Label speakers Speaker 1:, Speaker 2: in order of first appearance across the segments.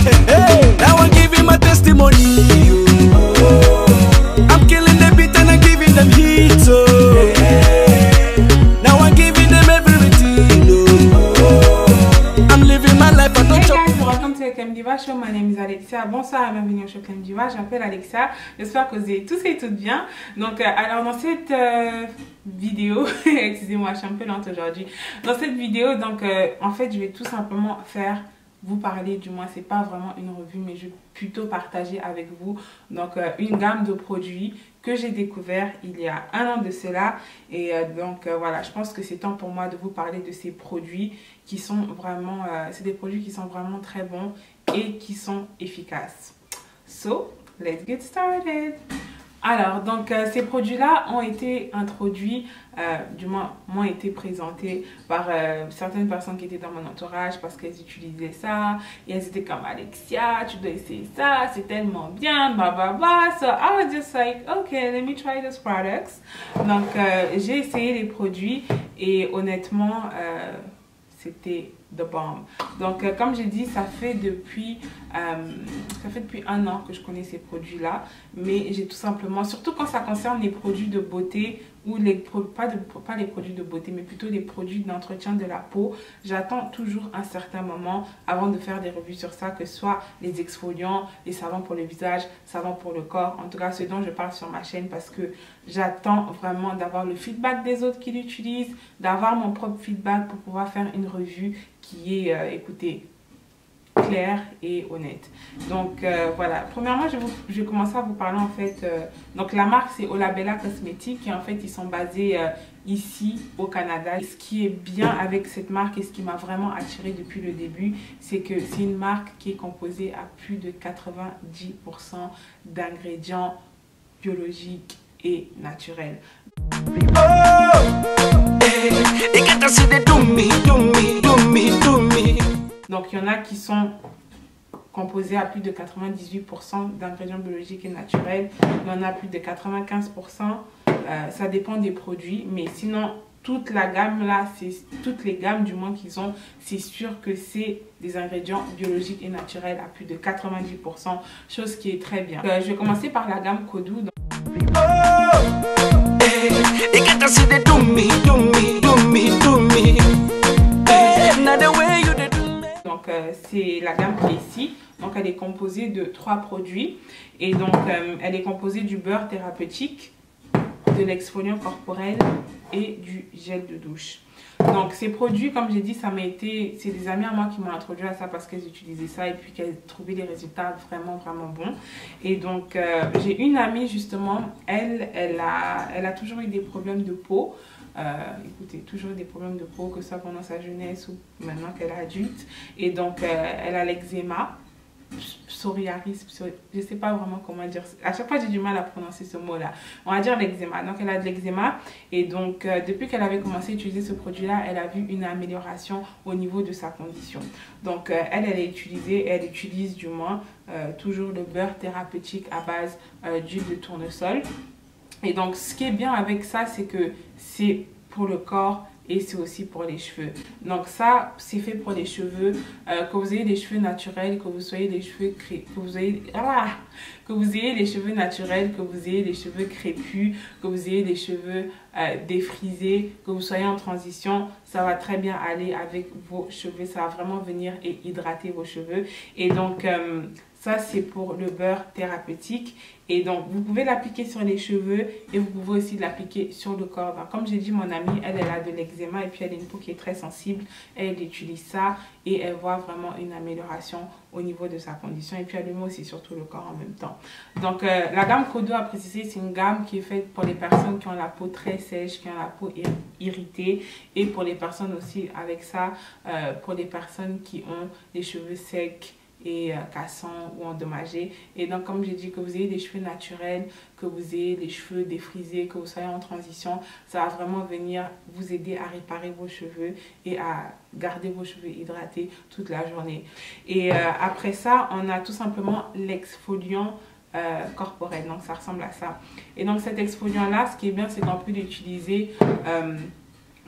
Speaker 1: Now I'm giving my testimony. I'm killing the beat and I'm giving them heat. So now I'm giving them everything. I'm living my life. I don't
Speaker 2: Hey guys, welcome to the Clem Diva Show. My name is Alexia. Bonsoir et bienvenue au show Clem Diva. Je m'appelle Alexia. J'espère que vous allez tous et toutes bien. Donc, alors dans cette vidéo, excusez-moi, je suis un peu lente aujourd'hui. Dans cette vidéo, donc, en fait, je vais tout simplement vous parler, du moins c'est pas vraiment une revue, mais je vais plutôt partager avec vous donc une gamme de produits que j'ai découvert il y a un an de cela. Et donc voilà, je pense que c'est temps pour moi de vous parler de ces produits qui sont vraiment, c'est des produits qui sont vraiment très bons et qui sont efficaces. So, let's get started. Alors, donc, ces produits-là ont été introduits, du moins, m'ont été présentés par certaines personnes qui étaient dans mon entourage parce qu'elles utilisaient ça. Et elles étaient comme, Alexia, tu dois essayer ça, c'est tellement bien, blah, blah, blah. So, I was just like, okay, let me try those products. Donc, j'ai essayé les produits et honnêtement, c'était the bomb. Donc, comme j'ai dit, ça fait depuis un an que je connais ces produits-là. Mais j'ai tout simplement, surtout quand ça concerne les produits de beauté, ou pas les produits de beauté, mais plutôt les produits d'entretien de la peau, j'attends toujours un certain moment avant de faire des revues sur ça, que ce soit les exfoliants, les savons pour le visage, savons pour le corps. En tout cas, ce dont je parle sur ma chaîne parce que j'attends vraiment d'avoir le feedback des autres qui l'utilisent, d'avoir mon propre feedback pour pouvoir faire une revue qui est, écoutez, claire et honnête. Donc voilà, premièrement je vais commencer à vous parler en fait, donc la marque c'est Olabella Cosmetics et en fait ils sont basés ici au Canada. Ce qui est bien avec cette marque et ce qui m'a vraiment attiré depuis le début, c'est que c'est une marque qui est composée à plus de 90% d'ingrédients biologiques et naturels. Donc, il y en a qui sont composés à plus de 98% d'ingrédients biologiques et naturels. Il y en a plus de 95%. Ça dépend des produits. Mais sinon, toute la gamme là, toutes les gammes du moins qu'ils ont, c'est sûr que c'est des ingrédients biologiques et naturels à plus de 90%. Chose qui est très bien. Je vais commencer par la gamme Kodou. Donc c'est la gamme qui est ici. Donc elle est composée de 3 produits. Et donc elle est composée du beurre thérapeutique, de l'exfoliant corporel et du gel de douche. Donc ces produits, comme j'ai dit, c'est des amis à moi qui m'ont introduit à ça parce qu'elles utilisaient ça et puis qu'elles trouvaient les résultats vraiment bons. Et donc j'ai une amie justement, elle a toujours eu des problèmes de peau. Écoutez, toujours des problèmes de peau, que ce soit pendant sa jeunesse ou maintenant qu'elle est adulte. Et donc elle a l'eczéma, psoriasis, je sais pas vraiment comment dire. À chaque fois j'ai du mal à prononcer ce mot là. On va dire l'eczéma. Donc elle a de l'eczéma et donc depuis qu'elle avait commencé à utiliser ce produit là, elle a vu une amélioration au niveau de sa condition. Donc elle utilise du moins toujours le beurre thérapeutique à base d'huile de tournesol. Et donc ce qui est bien avec ça, c'est que c'est pour le corps et c'est aussi pour les cheveux. Donc ça, c'est fait pour les cheveux, que vous ayez des cheveux naturels, que vous ayez les cheveux naturels, que vous ayez les cheveux crépus, que vous ayez des cheveux défrisés, que vous soyez en transition, ça va très bien aller avec vos cheveux. Ça va vraiment venir et hydrater vos cheveux. Et donc ça, c'est pour le beurre thérapeutique. Et donc, vous pouvez l'appliquer sur les cheveux et vous pouvez aussi l'appliquer sur le corps. Donc, comme j'ai dit, mon amie, elle a de l'eczéma et puis elle a une peau qui est très sensible. Elle utilise ça et elle voit vraiment une amélioration au niveau de sa condition. Et puis, elle le met aussi sur tout le corps en même temps. Donc, la gamme Kodou, à préciser, c'est une gamme qui est faite pour les personnes qui ont la peau très sèche, qui ont la peau irritée. Et pour les personnes aussi avec ça, pour les personnes qui ont les cheveux secs et cassants ou endommagés. Et donc comme j'ai dit, que vous ayez des cheveux naturels, que vous ayez les cheveux défrisés, que vous soyez en transition, ça va vraiment venir vous aider à réparer vos cheveux et à garder vos cheveux hydratés toute la journée. Et après ça, on a tout simplement l'exfoliant corporel. Donc ça ressemble à ça. Et donc cet exfoliant là, ce qui est bien, c'est qu'on peut l'utiliser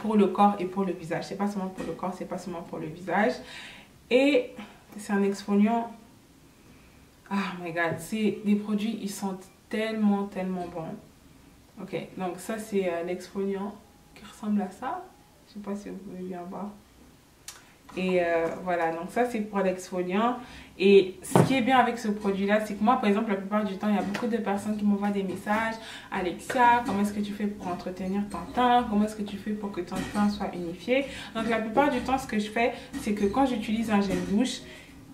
Speaker 2: pour le corps et pour le visage. C'est pas seulement pour le corps, c'est pas seulement pour le visage. Et c'est un exfoliant Ah my god, c'est des produits, ils sont tellement bons. Ok, donc ça c'est l'exfoliant qui ressemble à ça. Je sais pas si vous pouvez bien voir. Et voilà, donc ça c'est pour l'exfoliant. Et ce qui est bien avec ce produit-là, c'est que moi, par exemple, la plupart du temps, il y a beaucoup de personnes qui m'envoient des messages. Alexia, comment est-ce que tu fais pour entretenir ton teint? Comment est-ce que tu fais pour que ton teint soit unifié? Donc la plupart du temps, ce que je fais, c'est que quand j'utilise un gel douche,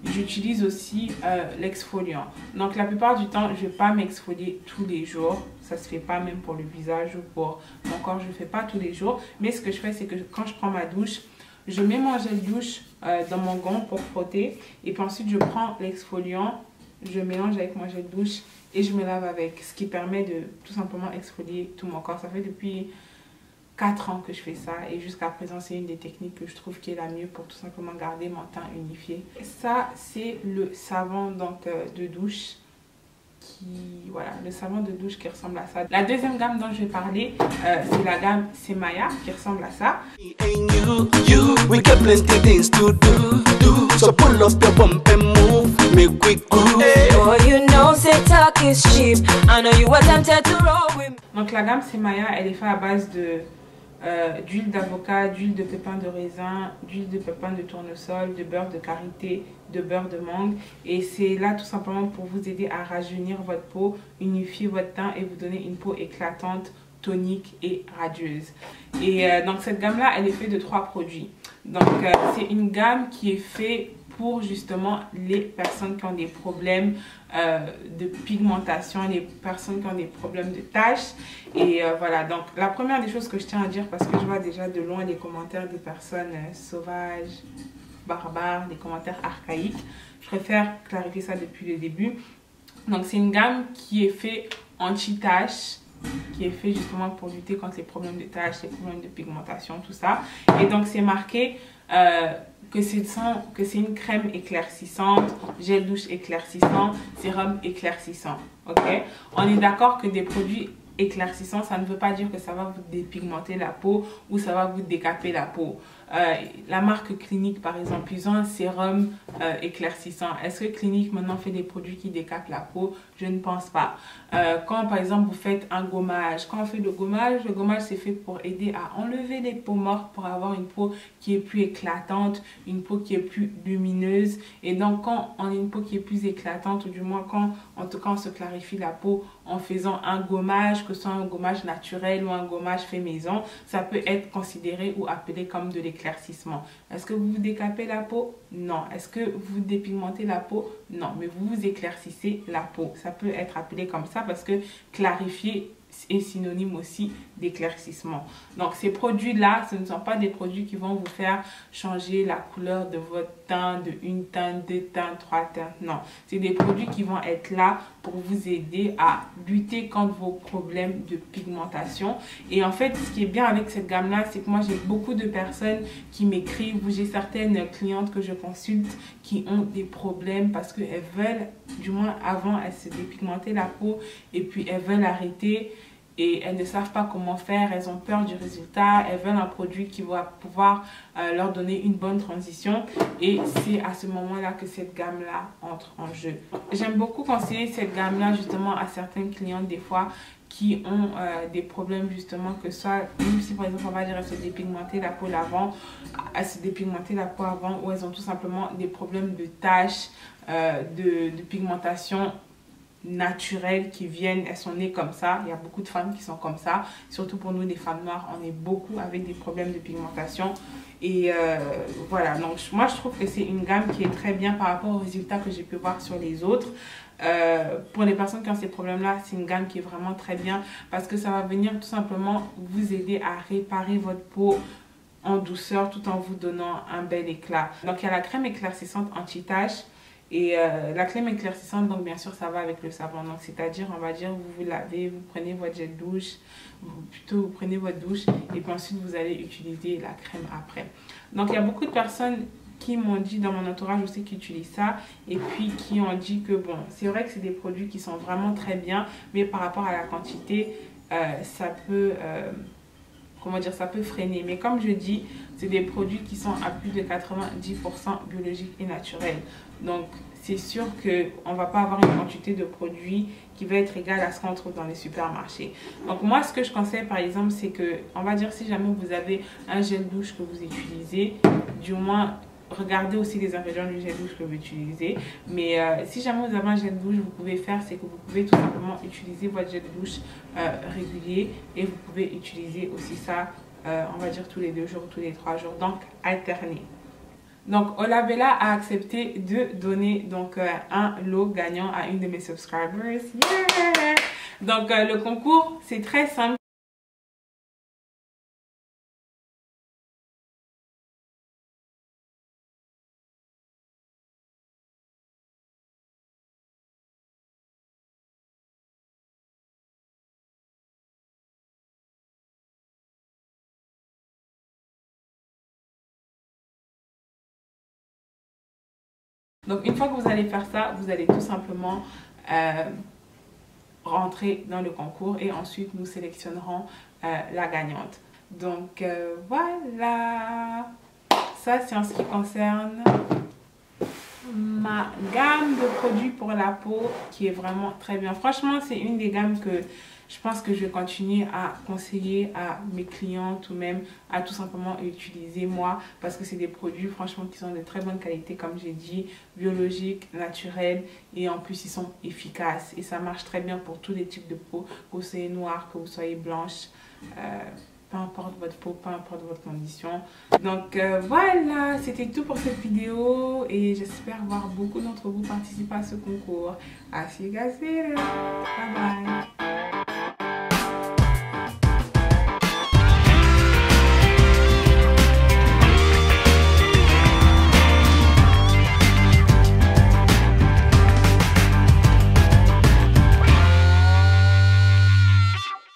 Speaker 2: j'utilise aussi l'exfoliant. Donc la plupart du temps, je ne vais pas m'exfolier tous les jours. Ça se fait pas même pour le visage ou pour mon corps, je ne le fais pas tous les jours. Mais ce que je fais, c'est que quand je prends ma douche, je mets mon gel douche dans mon gant pour frotter. Et puis ensuite, je prends l'exfoliant, je mélange avec mon gel douche et je me lave avec. Ce qui permet de tout simplement exfolier tout mon corps. Ça fait depuis 4 ans que je fais ça. Et jusqu'à présent, c'est une des techniques que je trouve qui est la mieux pour tout simplement garder mon teint unifié. Ça, c'est le savon donc, de douche. Voilà, le savon de douche qui ressemble à ça. La deuxième gamme dont je vais parler, c'est la gamme Semaya qui ressemble à ça. Donc la gamme Semaya, elle est faite à base de d'huile d'avocat, d'huile de pépins de raisin, d'huile de pépins de tournesol, de beurre de karité, de beurre de mangue. Et c'est là tout simplement pour vous aider à rajeunir votre peau, unifier votre teint et vous donner une peau éclatante, tonique et radieuse. Et donc cette gamme-là, elle est faite de 3 produits. Donc c'est une gamme qui est faite pour justement les personnes qui ont des problèmes de pigmentation, les personnes qui ont des problèmes de taches. Et voilà, donc la première des choses que je tiens à dire, parce que je vois déjà de loin les commentaires des personnes sauvages, barbares, des commentaires archaïques, je préfère clarifier ça depuis le début. Donc c'est une gamme qui est faite anti-taches, qui est fait justement pour lutter contre les problèmes de taches, les problèmes de pigmentation, tout ça. Et donc c'est marqué que c'est une crème éclaircissante, gel douche éclaircissant, sérum éclaircissant. Ok, on est d'accord que des produits éclaircissants, ça ne veut pas dire que ça va vous dépigmenter la peau ou ça va vous décaper la peau. La marque Clinique, par exemple, ils ont un sérum éclaircissant. Est-ce que Clinique maintenant fait des produits qui décapent la peau? Je ne pense pas. Quand par exemple vous faites un gommage, quand on fait le gommage c'est fait pour aider à enlever les peaux mortes pour avoir une peau qui est plus éclatante, une peau qui est plus lumineuse. Et donc quand on a une peau qui est plus éclatante, ou du moins quand en tout cas on se clarifie la peau en faisant un gommage, que ce soit un gommage naturel ou un gommage fait maison, ça peut être considéré ou appelé comme de l'éclaircissement. Est-ce que vous vous décapez la peau? Non. Est-ce que vous dépigmentez la peau? Non. Mais vous vous éclaircissez la peau. Ça peut être appelé comme ça parce que clarifier est synonyme aussi d'éclaircissement. Donc ces produits-là, ce ne sont pas des produits qui vont vous faire changer la couleur de votre teint, de une teinte, 2 teintes, 3 teintes. Non, c'est des produits qui vont être là pour vous aider à lutter contre vos problèmes de pigmentation. Et en fait, ce qui est bien avec cette gamme-là, c'est que moi j'ai beaucoup de personnes qui m'écrivent, ou j'ai certaines clientes que je consulte qui ont des problèmes parce qu'elles veulent, du moins avant, elles se dépigmentaient la peau et puis elles veulent arrêter. Et elles ne savent pas comment faire, elles ont peur du résultat, elles veulent un produit qui va pouvoir leur donner une bonne transition. Et c'est à ce moment-là que cette gamme-là entre en jeu. J'aime beaucoup conseiller cette gamme-là justement à certaines clientes des fois qui ont des problèmes justement, que ce soit, même si par exemple on va dire elles se dépigmenter la peau avant, elles se dépigmenter la peau avant, ou elles ont tout simplement des problèmes de taches, de pigmentation naturelles qui viennent, elles sont nées comme ça. Il y a beaucoup de femmes qui sont comme ça, surtout pour nous les femmes noires, on est beaucoup avec des problèmes de pigmentation. Et voilà, donc moi je trouve que c'est une gamme qui est très bien par rapport aux résultats que j'ai pu voir sur les autres. Pour les personnes qui ont ces problèmes là, c'est une gamme qui est vraiment très bien parce que ça va venir tout simplement vous aider à réparer votre peau en douceur tout en vous donnant un bel éclat. Donc il y a la crème éclaircissante anti-tache. Et la crème éclaircissante, donc bien sûr ça va avec le savon, donc c'est-à-dire on va dire vous vous lavez, vous prenez votre gel douche, vous prenez votre douche et puis ensuite vous allez utiliser la crème après. Donc il y a beaucoup de personnes qui m'ont dit dans mon entourage aussi qui utilisent ça et puis qui ont dit que bon, c'est vrai que c'est des produits qui sont vraiment très bien, mais par rapport à la quantité ça peut comment dire, ça peut freiner. Mais comme je dis, c'est des produits qui sont à plus de 90% biologiques et naturels. Donc, c'est sûr qu'on ne va pas avoir une quantité de produits qui va être égale à ce qu'on trouve dans les supermarchés. Donc, moi, ce que je conseille, par exemple, c'est que, on va dire, si jamais vous avez un gel douche que vous utilisez, du moins, regardez aussi les ingrédients du gel douche que vous utilisez. Mais si jamais vous avez un gel douche, vous pouvez faire, c'est que vous pouvez tout simplement utiliser votre gel douche régulier. Et vous pouvez utiliser aussi ça, on va dire, tous les 2 jours, tous les 3 jours. Donc, alterner. Donc, Olabella a accepté de donner donc, un lot gagnant à une de mes subscribers. Yeah! Donc, le concours, c'est très simple. Donc, une fois que vous allez faire ça, vous allez tout simplement rentrer dans le concours et ensuite nous sélectionnerons la gagnante. Donc, voilà. Ça, c'est en ce qui concerne ma gamme de produits pour la peau qui est vraiment très bien. Franchement, c'est une des gammes que je pense que je vais continuer à conseiller à mes clientes ou même à tout simplement utiliser moi parce que c'est des produits franchement qui sont de très bonne qualité comme j'ai dit, biologiques, naturels et en plus ils sont efficaces et ça marche très bien pour tous les types de peau, que vous soyez noire, que vous soyez blanche. Peu importe votre peau, peu importe votre condition. Donc voilà, c'était tout pour cette vidéo et j'espère voir beaucoup d'entre vous participer à ce concours. See you guys later. Bye bye.